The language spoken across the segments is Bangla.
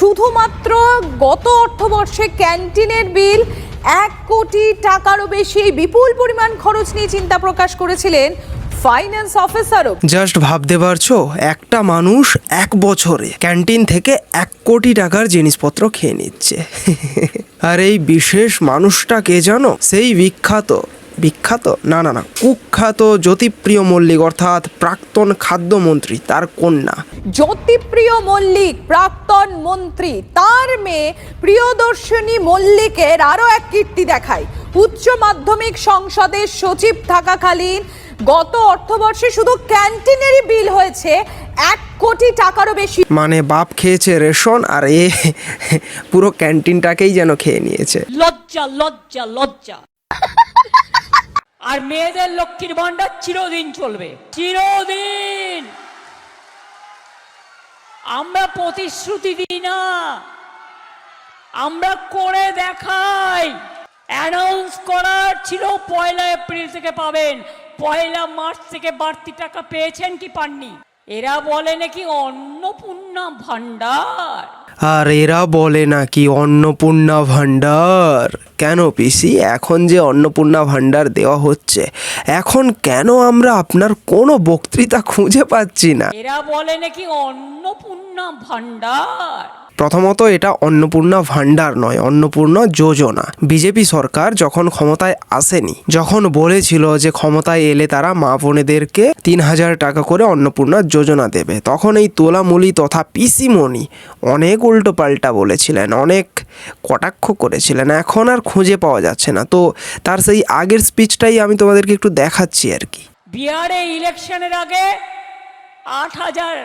শুধুমাত্র গত অর্থবর্ষে ক্যান্টিনের বিল 1 কোটি টাকারও বেশি, বিপুল পরিমাণ খরচ নিয়ে চিন্তা প্রকাশ করেছিলেন ফাইন্যান্স অফিসারও। জাস্ট ভাবতে পারছো, একটা মানুষ 1 বছরে ক্যান্টিন থেকে 1 কোটি টাকার জিনিসপত্র খেয়ে নিচ্ছে। আর এই বিশেষ মানুষটা কে জানো? সেই বিখ্যাত কুখ্যাত জ্যোতিপ্রিয় মল্লিক, অর্থাৎ প্রাক্তন খাদ্যমন্ত্রী, তার কন্যা। জ্যোতিপ্রিয় মল্লিক প্রাক্তন মন্ত্রী, তার মেয়ে প্রিয়দর্শিনী মল্লিকের আরো এক কীর্তি দেখায়। উচ্চ মাধ্যমিক সংসদের সচিব থাকাকালীন গত অর্থবর্ষে শুধু ক্যান্টিনেরই বিল হয়েছে 1 কোটি টাকারও বেশি। মানে বাপ খেয়েছে রেশন, আর এ পুরো ক্যান্টিনটাকেই যেন খেয়ে নিয়েছে। লজ্জা লজ্জা লজ্জা। আর মেয়েদের লক্ষ্মীর ভান্ডার চিরদিন চলবে, চিরদিন। আমরা প্রতিশ্রুতি দিই না, আমরা করে দেখাই। অ্যানাউন্স করার ছিল 1 এপ্রিল থেকে পাবেন, 1 মার্চ থেকে বাড়তি টাকা পেয়েছেন কি পাননি? এরা বলে নাকি অন্নপূর্ণা ভান্ডার, আর এরা বলে নাকি অন্নপূর্ণা ভান্ডার। কেন পিসি, এখন যে অন্নপূর্ণা ভান্ডার দেওয়া হচ্ছে, এখন কেন আমরা আপনার কোনো বক্তৃতা খুঁজে পাচ্ছি না? এরা বলে নাকি অন্নপূর্ণা ভান্ডার। প্রথমত এটা অন্নপূর্ণা ভান্ডার নয়, অন্নপূর্ণা যোজনা। বিজেপি সরকার যখন ক্ষমতায় আসেনি, যখন বলেছিল যে ক্ষমতায় এলে তারা মা বোনেদেরকে 3000 টাকা করে অন্নপূর্ণা যোজনা দেবে, তখন এই তোলামুলি তথা পিসিমণি অনেক উল্টো পাল্টা বলেছিলেন, অনেক কটাক্ষ করেছিলেন। এখন আর খুঁজে পাওয়া যাচ্ছে না। তো তার সেই আগের স্পিচটাই আমি তোমাদেরকে একটু দেখাচ্ছি আর কি। বিহারে ইলেকশনের আগে 8000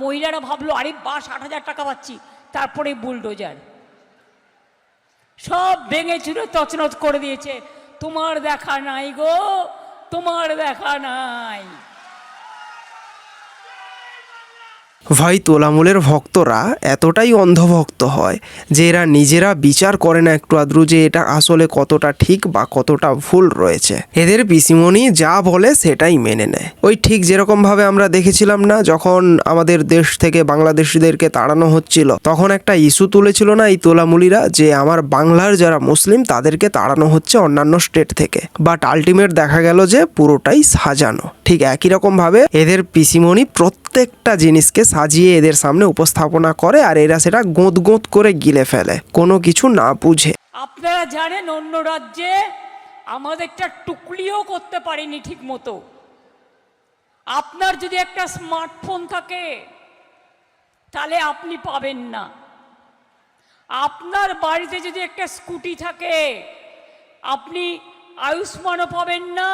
মহিলারা ভাবলো আরে বাস 8000 টাকা পাচ্ছি, তারপরে বুলডোজার সব ভেঙে চুরে তছনছ করে দিয়েছে। তোমার দেখা নাই গো, তোমার দেখা নাই। ভাই, তোলামূলের ভক্তরা এতটাই অন্ধভক্ত হয় যে এরা নিজেরা বিচার করে না একটু আদ্রু যে এটা আসলে কতটা ঠিক বা কতটা ভুল রয়েছে। এদের পিসিমণি যা বলে সেটাই মেনে নেয়। ওই ঠিক যেরকম ভাবে আমরা দেখেছিলাম না, যখন আমাদের দেশ থেকে বাংলাদেশিদেরকে তাড়ানো হচ্ছিল, তখন একটা ইস্যু তুলেছিল না এই তোলামূলিরা, যে আমার বাংলার যারা মুসলিম তাদেরকে তাড়ানো হচ্ছে অন্যান্য স্টেট থেকে। বাট আলটিমেট দেখা গেল যে পুরোটাই সাজানো। ঠিক একই রকম ভাবে এদের পিসিমণি প্রত্যেকটা জিনিসকে সাজিয়ে এদের সামনে উপস্থাপনা করে, আর এরা সেটা গোঁত গোঁত করে গিলে ফেলে কোনো কিছু না বুঝে। আপনারা জানেন অন্য রাজ্যে আমাদেরটা টুকলিও করতে পারেনি ঠিক মতো। আপনার যদি একটা স্মার্টফোন থাকে তাহলে আপনি পাবেন না। আপনার বাড়িতে যদি একটা স্কুটি থাকে আপনি আয়ুষ্মানও পাবেন না,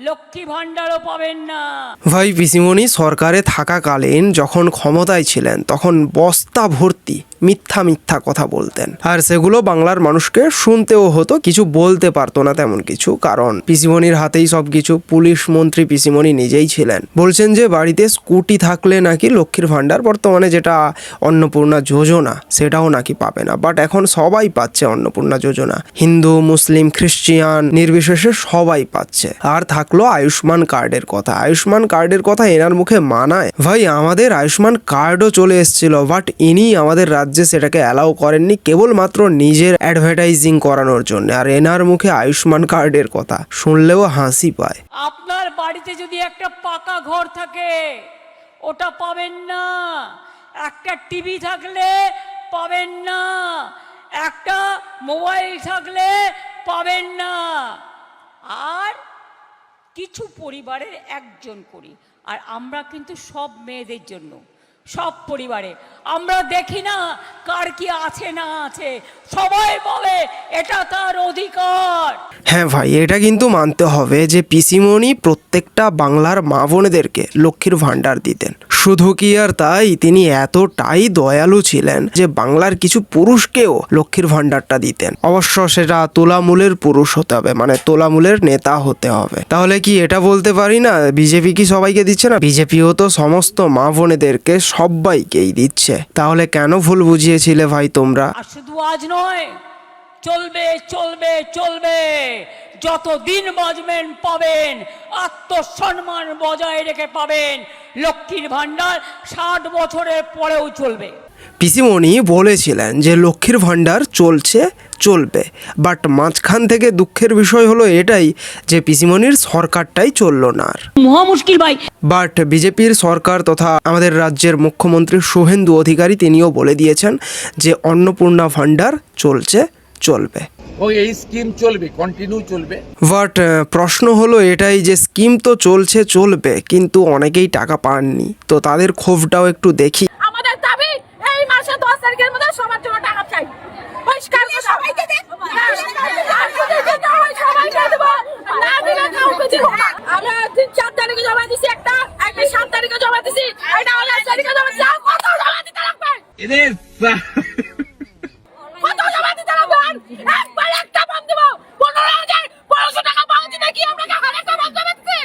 লক্ষ্মী ভান্ডারও পাবেন না। ভাই, পিসিমণি সরকারে থাকাকালীন যখন ক্ষমতায় ছিলেন তখন বস্তা ভর্তি মিথ্যা কথা বলতেন, আর সেগুলো বাংলার মানুষকে শুনতেও হতো, কিছু বলতে পারতো না তেমন কিছু, কারণ পিসিমণির হাতেই সবকিছু। পুলিশ মন্ত্রী পিসিমণি নিজেই ছিলেন। বলছেন যে বাড়িতে স্কুটি থাকলে নাকি লক্ষ্মীর ভান্ডার, বর্তমানে যেটা অন্নপূর্ণা যোজনা, সেটাও নাকি পাবে না। বাট এখন সবাই পাচ্ছে অন্নপূর্ণা যোজনা, হিন্দু মুসলিম খ্রিস্টিয়ান নির্বিশেষে সবাই পাচ্ছে। আর থাকলো আয়ুষ্মান কার্ডের কথা। আয়ুষ্মান কার্ডের কথা এনার মুখে মানায়? ভাই, আমাদের আয়ুষ্মান কার্ডও চলে এসেছিল, বাট ইনি আমাদের রাজ্যে সেটাকে অ্যালাউ করেননি, কেবলমাত্র নিজের অ্যাডভার্টাইজিং করানোর জন্য। আর এনার মুখে আয়ুষ্মান কার্ডের কথা শুনলেও হাসি পায়। আপনার বাড়িতে যদি একটা পাকা ঘর থাকে ওটা পাবেন না, একটা টিভি থাকলে পাবেন না, একটা মোবাইল থাকলে পাবেন না। আর কিছু পরিবারের একজন করি, আর আমরা কিন্তু সব মেয়েদের জন্য, সব পরিবারে আমরা দেখি না কার কি আছে না আছে, সবাই বলে এটা তার অধিকার। হ্যাঁ ভাই, এটা কিন্তু মানতে হবে যে পিসিমণি প্রত্যেকটা বাংলার মা বোনেদেরকে লক্ষ্মীর ভান্ডার দিতেন। শুধু কি আর তাই, তিনি এতটাই দয়ালু ছিলেন যে বাংলার কিছু পুরুষকেও লক্ষ্মীর ভান্ডারটা দিতেন। অবশ্য সেটা তোলামূলের পুরুষ হতে হবে, মানে তোলামূলের নেতা হতে হবে। তাহলে কি এটা বলতে পারি না বিজেপি কি সবাইকে দিচ্ছে না? বিজেপিও তো সমস্ত মা বোনেদেরকে সবাইকেই দিচ্ছে। তাহলে কেন ভুল বুঝিয়েছিলে ভাই তোমরা? আর শুধু আজ নয়, চলবে চলবে চলবে, যতদিন বাঁচবেন পাবেন, আত্মসম্মান বজায় রেখে পাবেন। লক্ষ্মীর ভাণ্ডার 60 বছরের পরেও চলবে। পিসিমণি বলেছিলেন যে লক্ষ্মীর ভাণ্ডার চলছে চলবে, বাট মাঝখান থেকে দুঃখের বিষয় হলো এটাই যে পিসিমণির সরকারটাই চললো না আর। মহা মুশকিল ভাই। বাট বিজেপির সরকার তথা আমাদের রাজ্যের মুখ্যমন্ত্রী শুভেন্দু অধিকারী তিনিও বলে দিয়েছেন যে অন্নপূর্ণা ভাণ্ডার চলছে চলবে, ও এই স্কিম চলবে, কন্টিনিউ চলবে। বাট প্রশ্ন হলো এটাই যে স্কিম তো চলছে চলবে, কিন্তু অনেকেই টাকা পাননি, তো তাদের ক্ষোভটাও একটু দেখি। আমাদের দাবি এই মাসে 10 তারিখের মধ্যে সবার জন্য টাকা চাই। পরিষ্কার করে সবাইকে দেন। সবাইকে দেব। না দিলে কাউকে দিব না। আমরা 3-4 তারিখে জমা দিছি, একটা 7 তারিখে জমা দিছি, এটা 8 তারিখে জমা দিছি। কত জমা দিতে লাগবে? কত জমা দিতে লাগবে? একবার একটা বন্ধ দেব। 15,000 টাকা পাওয়া দিতে কি আমরা একটা বন্ধ দিচ্ছি?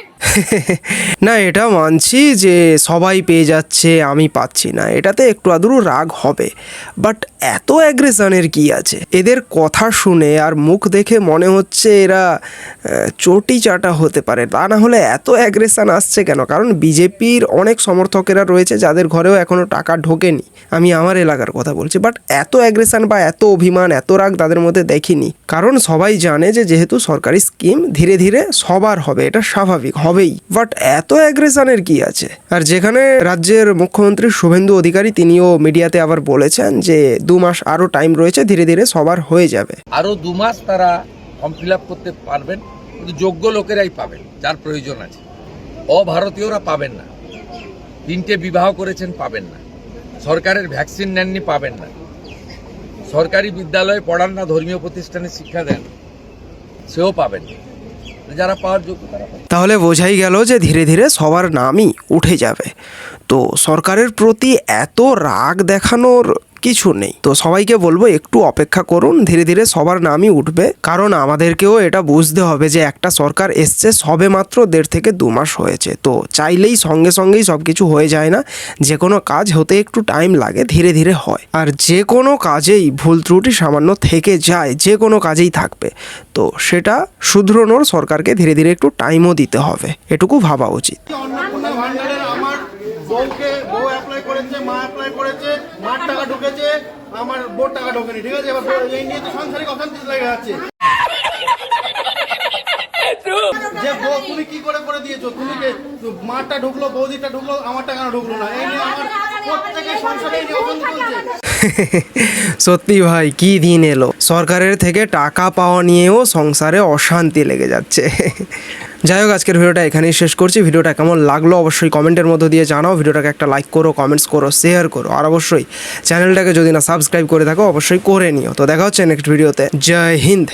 না, এটা মানছি যে সবাই পেয়ে যাচ্ছে আমি পাচ্ছি না, এটাতে একটু আদুরু রাগ হবে, বাট এত অ্যাগ্রেশনের কি আছে? এদের কথা শুনে আর মুখ দেখে মনে হচ্ছে এরা চটি চাটা হতে পারে, তা না হলে এত অ্যাগ্রেশন আসছে কেন? কারণ বিজেপির অনেক সমর্থকেরা রয়েছে যাদের ঘরেও এখনও টাকা ঢোকেনি, আমি আমার এলাকার কথা বলছি, বাট এত অ্যাগ্রেশন বা এত অভিমান এত রাগ তাদের মধ্যে দেখিনি। কারণ সবাই জানে যে যেহেতু সরকারি স্কিম ধীরে ধীরে সবার হবে, এটা স্বাভাবিক হবেই, বাট এত অ্যাগ্রেশনের কি আছে? আর যেখানে রাজ্যের মুখ্যমন্ত্রী শুভেন্দু অধিকারী তিনিও মিডিয়াতে আবার বলেছেন যে 2 মাস আরও টাইম রয়েছে, ধীরে ধীরে সবার হয়ে যাবে। আরো 2 মাস তারা ফর্ম ফিল আপ করতে পারবেন, কিন্তু যোগ্য লোকেরাই পাবেন, যার প্রয়োজন আছে। অভারতীয়রা পাবেন না। 3টে বিবাহ করেছেন পাবেন না, সরকারের ভ্যাকসিন নেননি পাবেন না, সরকারি বিদ্যালয়ে পড়ান না, ধর্মীয় প্রতিষ্ঠানে শিক্ষা দেন সেও পাবেন না। যারা পাওয়ার যোগ্য তারা পাবেন। তাহলে বোঝাই গেল যে ধীরে ধীরে সবার নামই উঠে যাবে। তো সরকারের প্রতি এত রাগ দেখানোর কিছু নেই, তো সবাইকে বলবো একটু অপেক্ষা করুন, ধীরে ধীরে সবার নামই উঠবে। কারণ আমাদেরকেও এটা বুঝতে হবে যে একটা সরকার এসছে সবে মাত্র 1.5 থেকে 2 মাস হয়েছে, তো চাইলেই সঙ্গে সঙ্গেই সব কিছু হয়ে যায় না, যে কোনো কাজ হতে একটু টাইম লাগে, ধীরে ধীরে হয়। আর যে কোনো কাজেই ভুল ত্রুটি সামান্য থেকে যায়, যে কোনো কাজেই থাকবে, তো সেটা শুধরানোর সরকারকে ধীরে ধীরে একটু টাইমও দিতে হবে, এটুকু ভাবা উচিত। অন্নপূর্ণা ভান্ডারের আমার বউ অ্যাপ্লাই করেছে, মা অ্যাপ্লাই করেছে, মার টাকা ঢুকেছে, আমার বোর টাকা ঢোকেনি, ঠিক আছে? এবার এই নিয়ে তো সাংসারিক অশান্তি লেগে যাচ্ছে। যে বউ তুমি কি করে দিয়েছো? তুমি মারটা ঢুকলো, বৌদিটা ঢুকলো, আমার টাকা ঢুকলো না, এই নিয়ে আমার প্রত্যেকের সংসারে এই নিয়ে অশান্তি চলছে। সত্যি ভাই, কি দিন এলো, সরকারের থেকে টাকা পাওয়া নিয়েও সংসারে অশান্তি লেগে যাচ্ছে। যাই হোক, আজকের ভিডিওটা এখানেই শেষ করছি। ভিডিওটা কেমন লাগলো অবশ্যই কমেন্টের মধ্যে দিয়ে জানাও, ভিডিওটাকে একটা লাইক করো, কমেন্টস করো, শেয়ার করো, আর অবশ্যই চ্যানেলটাকে যদি না সাবস্ক্রাইব করে থাকো অবশ্যই করে নিও। তো দেখা হচ্ছে নেক্সট ভিডিওতে। জয় হিন্দ।